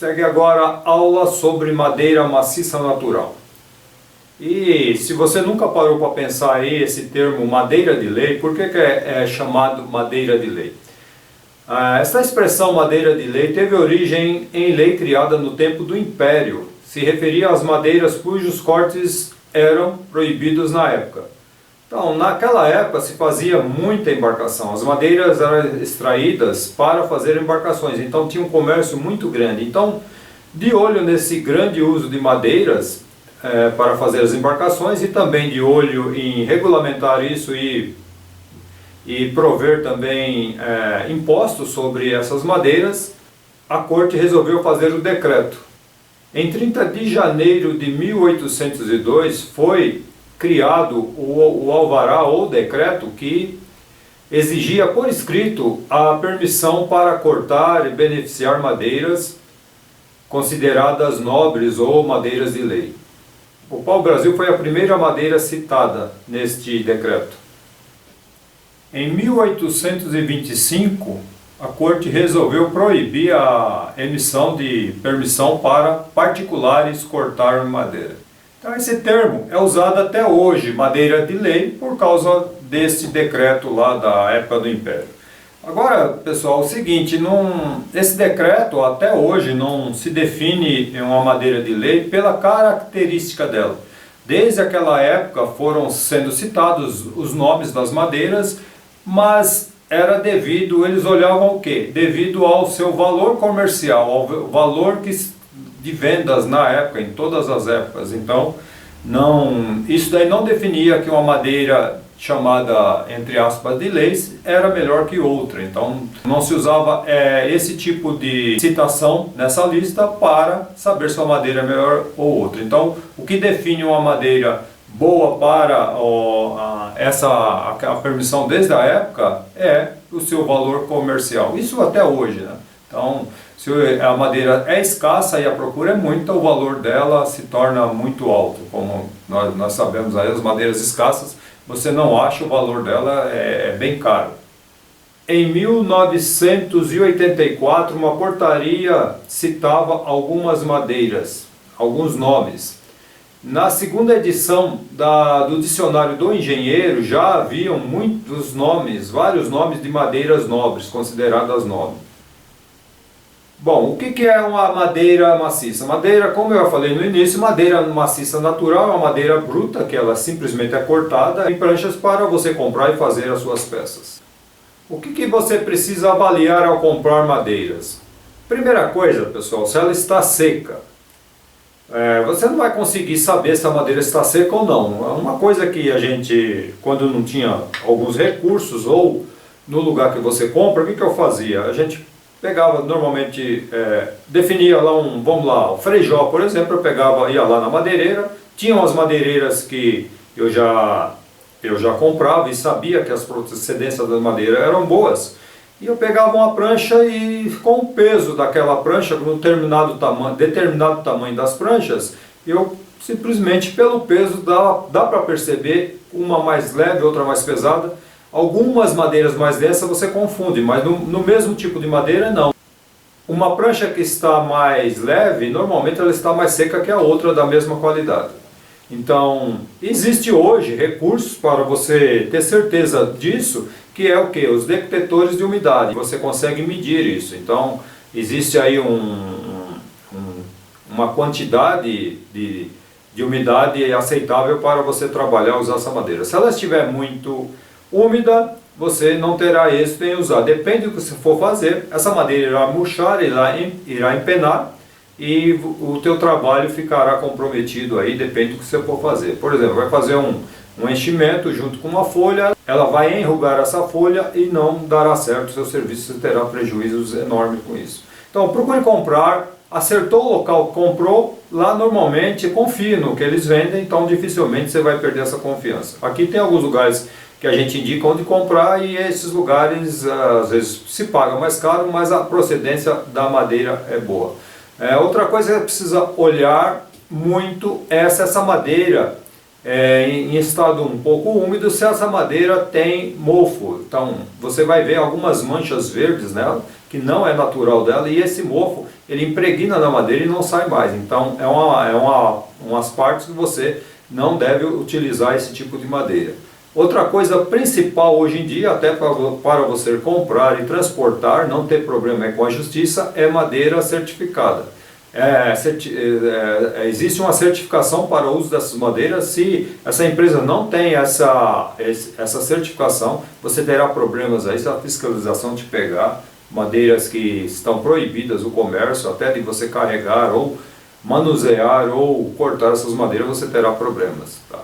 Segue agora a aula sobre madeira maciça natural. E se você nunca parou para pensar aí esse termo madeira de lei, por que é chamado madeira de lei? Essa expressão madeira de lei teve origem em lei criada no tempo do Império. Se referia às madeiras cujos cortes eram proibidos na época. Então, naquela época se fazia muita embarcação. As madeiras eram extraídas para fazer embarcações, então tinha um comércio muito grande. Então, de olho nesse grande uso de madeiras para fazer as embarcações e também de olho em regulamentar isso e prover também impostos sobre essas madeiras, a corte resolveu fazer o decreto. Em 30 de janeiro de 1802 foi criado o alvará ou decreto que exigia por escrito a permissão para cortar e beneficiar madeiras consideradas nobres ou madeiras de lei. O pau-brasil foi a primeira madeira citada neste decreto. Em 1825, a corte resolveu proibir a emissão de permissão para particulares cortar madeira. Então esse termo é usado até hoje, madeira de lei, por causa desse decreto lá da época do Império. Agora, pessoal, é o seguinte, esse decreto até hoje não se define uma madeira de lei pela característica dela. Desde aquela época foram sendo citados os nomes das madeiras, mas era devido, eles olhavam o quê? Devido ao seu valor comercial, ao valor de vendas na época, em todas as épocas. Então, isso daí não definia que uma madeira chamada, entre aspas, de leis, era melhor que outra. Então, não se usava esse tipo de citação nessa lista para saber se uma madeira é melhor ou outra. Então, o que define uma madeira boa para a permissão desde a época é o seu valor comercial. Isso até hoje, né? Então, se a madeira é escassa e a procura é muita, o valor dela se torna muito alto. Como nós sabemos aí, as madeiras escassas, você não acha, o valor dela é bem caro. Em 1984, uma portaria citava algumas madeiras, alguns nomes. Na segunda edição do Dicionário do Engenheiro já haviam muitos nomes, vários nomes de madeiras nobres, consideradas nobres. Bom, o que é uma madeira maciça? Madeira, como eu falei no início, madeira maciça natural é uma madeira bruta, que ela simplesmente é cortada em pranchas para você comprar e fazer as suas peças. O que você precisa avaliar ao comprar madeiras? Primeira coisa, pessoal, se ela está seca. Você não vai conseguir saber se a madeira está seca ou não. Uma coisa que a gente, quando não tinha alguns recursos ou no lugar que você compra, o que eu fazia? A gente pegava normalmente, definia lá vamos lá, o Frejó, por exemplo, ia lá na madeireira, tinha umas madeireiras que eu já comprava e sabia que as procedências da madeira eram boas, e eu pegava uma prancha e com o peso daquela prancha, com determinado tamanho das pranchas, eu simplesmente pelo peso dá para perceber uma mais leve, outra mais pesada. Algumas madeiras mais densas você confunde, mas no mesmo tipo de madeira não. Uma prancha que está mais leve, normalmente ela está mais seca que a outra da mesma qualidade. Então, existe hoje recursos para você ter certeza disso, que é o que? Os detectores de umidade. Você consegue medir isso. Então, existe aí uma quantidade de umidade aceitável para você trabalhar, usar essa madeira. Se ela estiver muito úmida, você não terá êxito em usar. Depende do que você for fazer, essa madeira irá murchar, irá empenar e o teu trabalho ficará comprometido aí, depende do que você for fazer. Por exemplo, vai fazer um enchimento junto com uma folha, ela vai enrugar essa folha e não dará certo o seu serviço, você terá prejuízos enormes com isso. Então procure comprar, acertou o local, comprou, lá normalmente confie no que eles vendem, então dificilmente você vai perder essa confiança. Aqui tem alguns lugares que a gente indica onde comprar e esses lugares às vezes se paga mais caro, mas a procedência da madeira é boa. Outra coisa que precisa olhar muito é se essa madeira em estado um pouco úmido, se essa madeira tem mofo. Então você vai ver algumas manchas verdes nela, que não é natural dela, e esse mofo ele impregna na madeira e não sai mais. Então umas partes que você não deve utilizar esse tipo de madeira. Outra coisa principal hoje em dia, até para você comprar e transportar, não ter problema com a justiça, é madeira certificada. Existe uma certificação para o uso dessas madeiras. Se essa empresa não tem essa certificação, você terá problemas aí se a fiscalização te pegar. Madeiras que estão proibidas o comércio, até de você carregar ou manusear ou cortar essas madeiras, você terá problemas. Tá?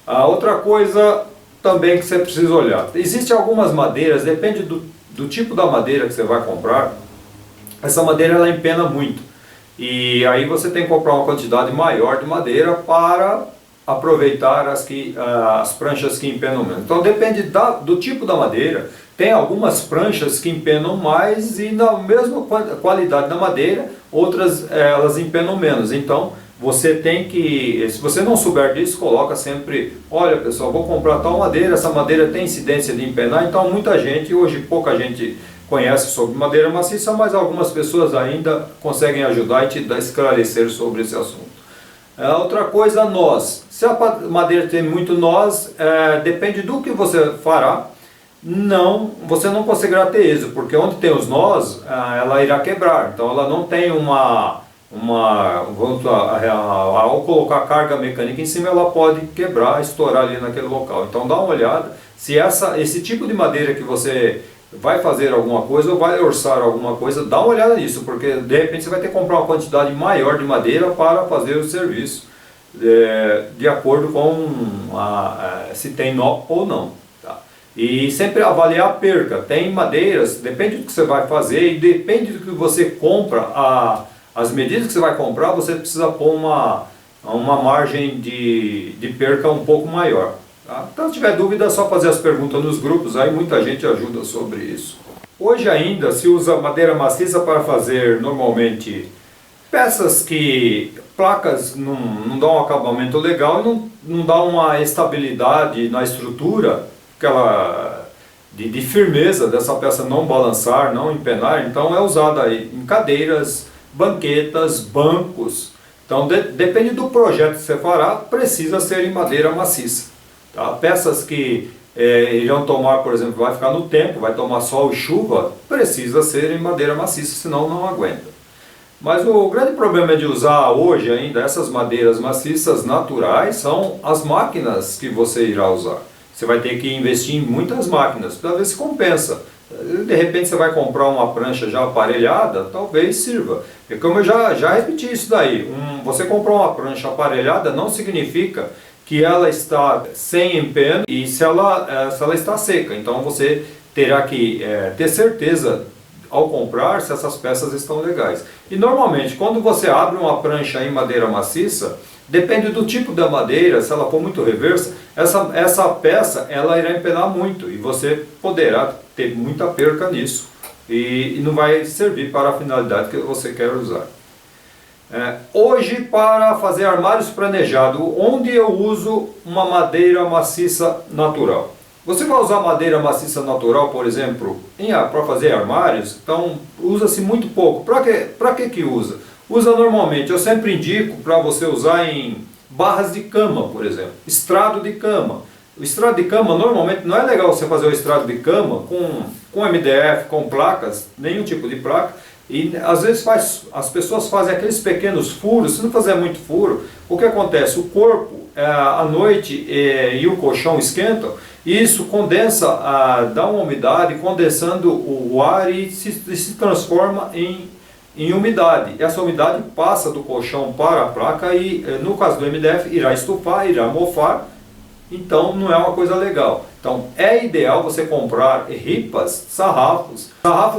A outra coisa também que você precisa olhar, existem algumas madeiras, depende do tipo da madeira que você vai comprar, essa madeira ela empena muito. E aí você tem que comprar uma quantidade maior de madeira para aproveitar as pranchas que empenam menos. Então depende do tipo da madeira. Tem algumas pranchas que empenam mais e na mesma qualidade da madeira, outras elas empenam menos. Então você tem que, se você não souber disso, coloca sempre, olha pessoal, vou comprar tal madeira, essa madeira tem incidência de empenar. Então muita gente, hoje pouca gente conhece sobre madeira maciça, mas algumas pessoas ainda conseguem ajudar e te esclarecer sobre esse assunto. Outra coisa, nós. Se a madeira tem muito nós, depende do que você fará, você não conseguirá ter êxito, porque onde tem os nós, ela irá quebrar. Então ela não tem ao colocar carga mecânica em cima, ela pode quebrar, estourar ali naquele local. Então dá uma olhada, se esse tipo de madeira que você vai fazer alguma coisa ou vai orçar alguma coisa, dá uma olhada nisso, porque de repente você vai ter que comprar uma quantidade maior de madeira para fazer o serviço, de acordo com se tem nó ou não. Tá? E sempre avaliar a perca. Tem madeiras, depende do que você vai fazer e depende do que você compra, as medidas que você vai comprar, você precisa pôr uma margem de perca um pouco maior. Tá? Então, se tiver dúvida, é só fazer as perguntas nos grupos, aí muita gente ajuda sobre isso. Hoje ainda se usa madeira maciça para fazer normalmente placas não dão um acabamento legal e não dá uma estabilidade na estrutura, de firmeza dessa peça não balançar, não empenar. Então é usada aí em cadeiras, banquetas, bancos. Então depende do projeto que você fará, precisa ser em madeira maciça. Tá? Peças que irão tomar, por exemplo, vai ficar no tempo, vai tomar sol e chuva, precisa ser em madeira maciça, senão não aguenta. Mas o grande problema de usar hoje ainda essas madeiras maciças naturais são as máquinas que você irá usar. Você vai ter que investir em muitas máquinas para ver se compensa. De repente você vai comprar uma prancha já aparelhada, talvez sirva. E como eu já repeti isso daí, você comprar uma prancha aparelhada não significa que ela está sem empeno e se ela está seca. Então você terá que ter certeza ao comprar se essas peças estão legais. E normalmente quando você abre uma prancha em madeira maciça, depende do tipo da madeira, se ela for muito reversa, essa peça ela irá empenar muito e você poderá ter muita perca nisso e não vai servir para a finalidade que você quer usar. Hoje, para fazer armários planejados, onde eu uso uma madeira maciça natural? Você vai usar madeira maciça natural, por exemplo, para fazer armários, então usa-se muito pouco. Para que usa? Usa normalmente, eu sempre indico para você usar em barras de cama, por exemplo, estrado de cama. O estrado de cama, normalmente, não é legal você fazer o estrado de cama com MDF, com placas, nenhum tipo de placa. E às vezes as pessoas fazem aqueles pequenos furos. Se não fazer muito furo, o que acontece? O corpo, à noite e o colchão esquentam, e isso condensa, dá uma umidade, condensando o ar e se transforma em umidade. Essa umidade passa do colchão para a placa e, no caso do MDF, irá estufar, irá mofar. Então não é uma coisa legal. Então é ideal você comprar ripas, sarrafos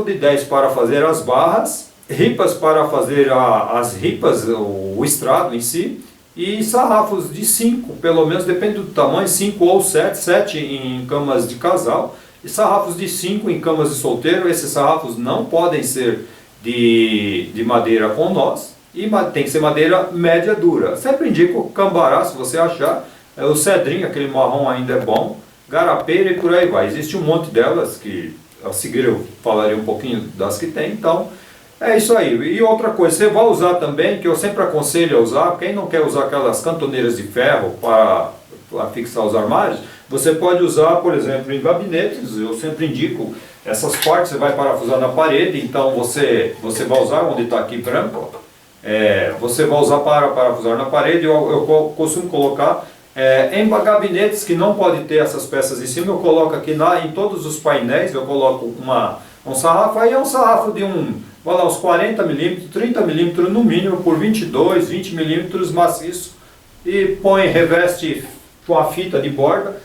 de 10 para fazer as barras, ripas para fazer as ripas, o estrado em si, e sarrafos de 5, pelo menos depende do tamanho, 5 ou 7 em camas de casal, e sarrafos de 5 em camas de solteiro. Esses sarrafos não podem ser de madeira com nós, e tem que ser madeira média dura. Sempre indico cambará, se você achar. O cedrinho, aquele marrom ainda é bom, garapeira e por aí vai. Existe um monte delas que a seguir eu falarei um pouquinho das que tem. Então é isso aí. E outra coisa, você vai usar também, que eu sempre aconselho a usar, quem não quer usar aquelas cantoneiras de ferro para fixar os armários, você pode usar, por exemplo, em gabinetes. Eu sempre indico essas partes, você vai parafusar na parede, então você vai usar onde está aqui branco, você vai usar para parafusar na parede. Eu costumo colocar em gabinetes que não pode ter essas peças em cima, eu coloco aqui em todos os painéis, eu coloco um sarrafo, aí é um sarrafo de vai lá, uns 40 milímetros, 30 milímetros no mínimo, por 22, 20 milímetros maciço, e reveste com a fita de borda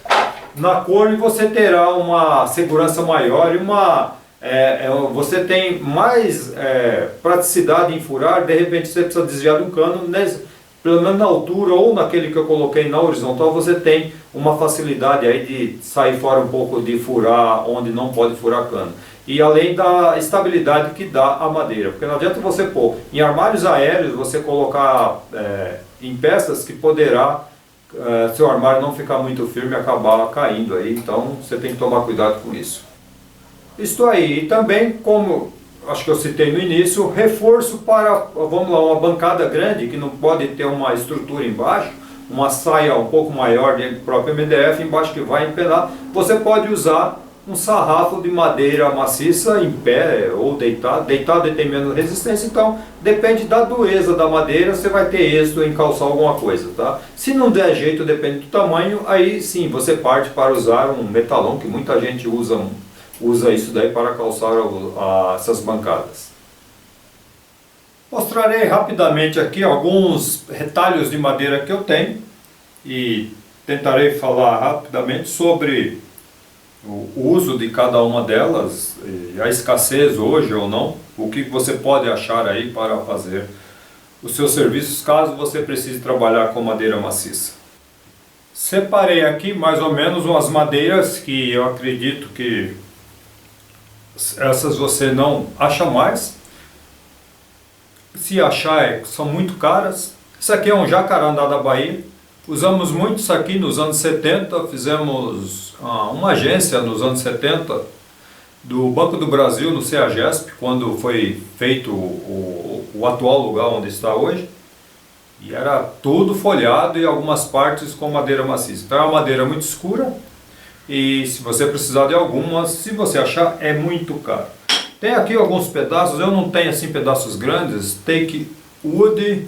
na cor, e você terá uma segurança maior e você tem mais praticidade em furar. De repente você precisa desviar de um cano, pelo menos na altura ou naquele que eu coloquei na horizontal, você tem uma facilidade aí de sair fora um pouco, de furar onde não pode furar cano. E além da estabilidade que dá a madeira, porque não adianta você pôr em armários aéreos, você colocar em peças que poderá seu armário não ficar muito firme e acabar caindo aí. Então você tem que tomar cuidado com isso. Isto aí. E também, como acho que eu citei no início, reforço para, vamos lá, uma bancada grande que não pode ter uma estrutura embaixo, uma saia um pouco maior dentro do próprio MDF embaixo que vai empenar. Você pode usar um sarrafo de madeira maciça em pé ou deitado. Deitado tem menos resistência, então depende da dureza da madeira, você vai ter êxito em calçar alguma coisa, tá? Se não der jeito, depende do tamanho, aí sim você parte para usar um metalon, que muita gente usa isso daí para calçar essas bancadas. Mostrarei rapidamente aqui alguns retalhos de madeira que eu tenho e tentarei falar rapidamente sobre o uso de cada uma delas, a escassez hoje ou não, o que você pode achar aí para fazer os seus serviços, caso você precise trabalhar com madeira maciça. Separei aqui mais ou menos umas madeiras que eu acredito que essas você não acha mais. Se achar, são muito caras. Isso aqui é um jacarandá da Bahia. Usamos muito isso aqui nos anos 70, fizemos uma agência nos anos 70 do Banco do Brasil, no CEAGESP, quando foi feito o atual lugar onde está hoje. E era tudo folhado e algumas partes com madeira maciça. Então é uma madeira muito escura e se você precisar de algumas, se você achar, é muito caro. Tem aqui alguns pedaços, eu não tenho assim pedaços grandes, take wood,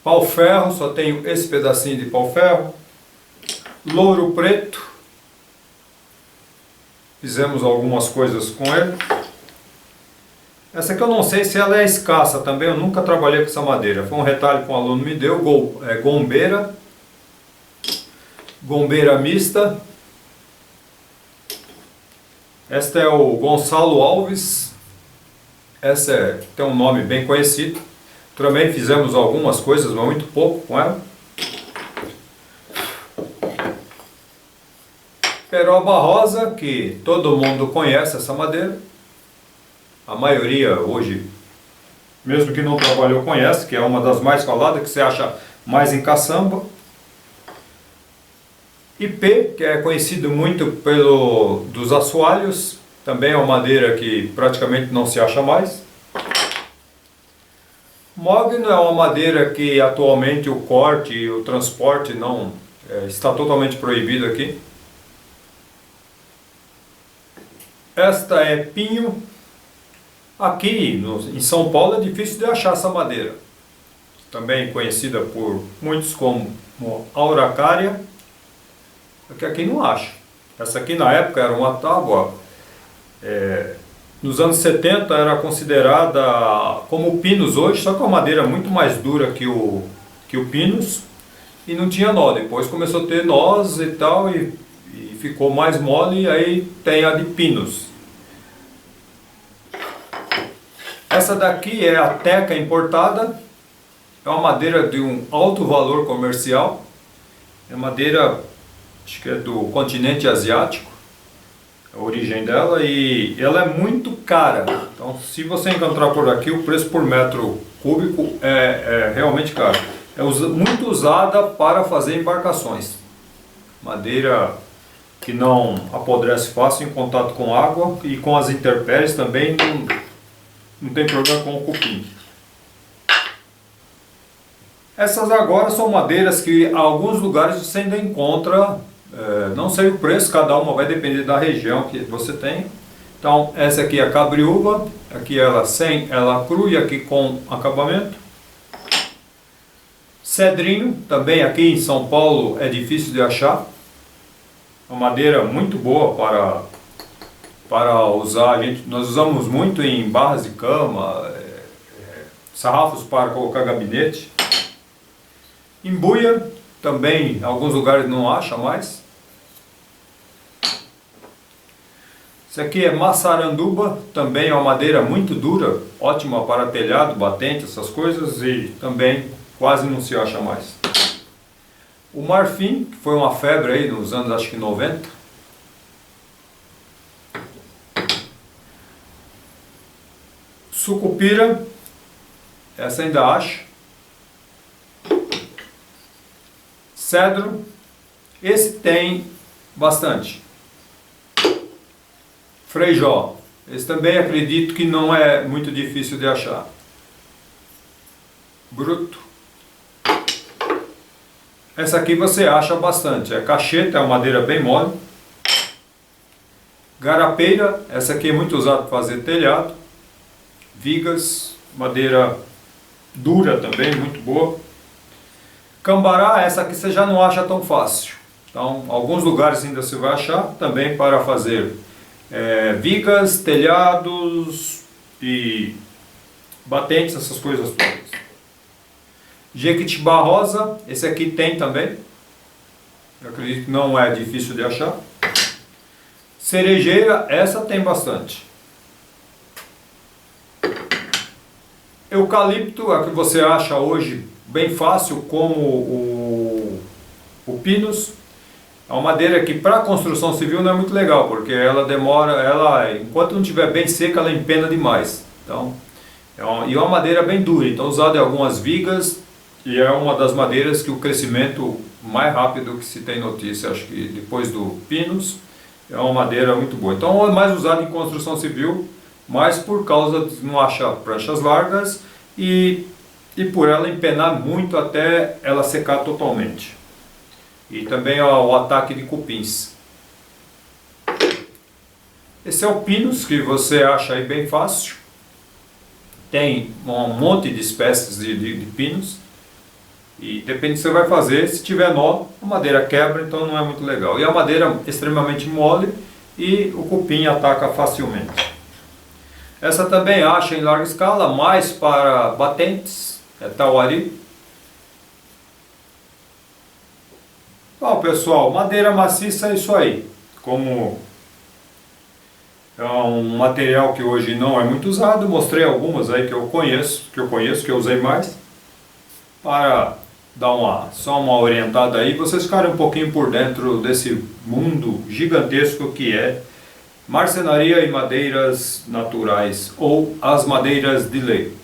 pau-ferro, só tenho esse pedacinho de pau-ferro, louro preto, fizemos algumas coisas com ele. Essa aqui eu não sei se ela é escassa também, eu nunca trabalhei com essa madeira, foi um retalho que um aluno me deu, gombeira mista. Esta é o Gonçalo Alves, essa tem um nome bem conhecido. Também fizemos algumas coisas, mas muito pouco com ela. Peroba rosa, que todo mundo conhece essa madeira. A maioria hoje, mesmo que não trabalhou, conhece, que é uma das mais faladas, que você acha mais em caçamba. IP, que é conhecido muito dos assoalhos, também é uma madeira que praticamente não se acha mais. Mogno é uma madeira que atualmente o corte e o transporte não está totalmente proibido aqui. Esta é pinho. Aqui em São Paulo é difícil de achar essa madeira. Também conhecida por muitos como Araucária. Aqui não acha. Essa aqui na época era uma tábua. Nos anos 70 era considerada como o pinus hoje, só que é uma madeira muito mais dura que o pinus e não tinha nó. Depois começou a ter nós e tal e ficou mais mole, e aí tem a de pinus. Essa daqui é a teca importada, é uma madeira de um alto valor comercial, é madeira, acho que é do continente asiático, a origem dela, e ela é muito cara. Então se você encontrar por aqui, o preço por metro cúbico é realmente caro. É muito usada para fazer embarcações. Madeira que não apodrece fácil em contato com água e com as intempéries também não tem problema com o cupim. Essas agora são madeiras que em alguns lugares você ainda encontra, não sei o preço, cada uma vai depender da região que você tem. Então essa aqui é a cabriúva, aqui ela sem, ela cru e aqui com acabamento. Cedrinho, também aqui em São Paulo é difícil de achar. Uma madeira muito boa para usar, nós usamos muito em barras de cama, sarrafos para colocar gabinete. Embuia, também em alguns lugares não acha mais. Isso aqui é maçaranduba, também é uma madeira muito dura, ótima para telhado, batente, essas coisas, e também quase não se acha mais. O marfim, que foi uma febre aí nos anos acho que 90. Sucupira, essa ainda acha. Cedro, esse tem bastante. Freijó, esse também acredito que não é muito difícil de achar. Bruto. Essa aqui você acha bastante, é cacheta, é uma madeira bem mole. Garapeira, essa aqui é muito usada para fazer telhado. Vigas, madeira dura também, muito boa. Cambará, essa aqui você já não acha tão fácil. Então, alguns lugares ainda você vai achar também para fazer vigas, telhados e batentes, essas coisas todas. Jequitibá rosa, esse aqui tem também. Eu acredito que não é difícil de achar. Cerejeira, essa tem bastante. Eucalipto, a que você acha hoje bem fácil, como o pinus. É uma madeira que para construção civil não é muito legal, porque ela demora, enquanto não estiver bem seca, ela empena demais. Então, e é uma madeira bem dura, então usada em algumas vigas, e é uma das madeiras que o crescimento mais rápido que se tem notícia, acho que depois do pinus, é uma madeira muito boa. Então é mais usada em construção civil, mas por causa de não achar pranchas largas e por ela empenar muito até ela secar totalmente. E também o ataque de cupins. Esse é o pinus, que você acha aí bem fácil. Tem um monte de espécies de pinos. E depende do que você vai fazer, se tiver nó, a madeira quebra, então não é muito legal. E a madeira extremamente mole e o cupim ataca facilmente. Essa também acha em larga escala, mais para batentes, é tauari. Bom pessoal, madeira maciça é isso aí. Como é um material que hoje não é muito usado, mostrei algumas aí que eu conheço, que eu usei mais, para dar só uma orientada aí, vocês ficarem um pouquinho por dentro desse mundo gigantesco que é marcenaria e madeiras naturais, ou as madeiras de lei.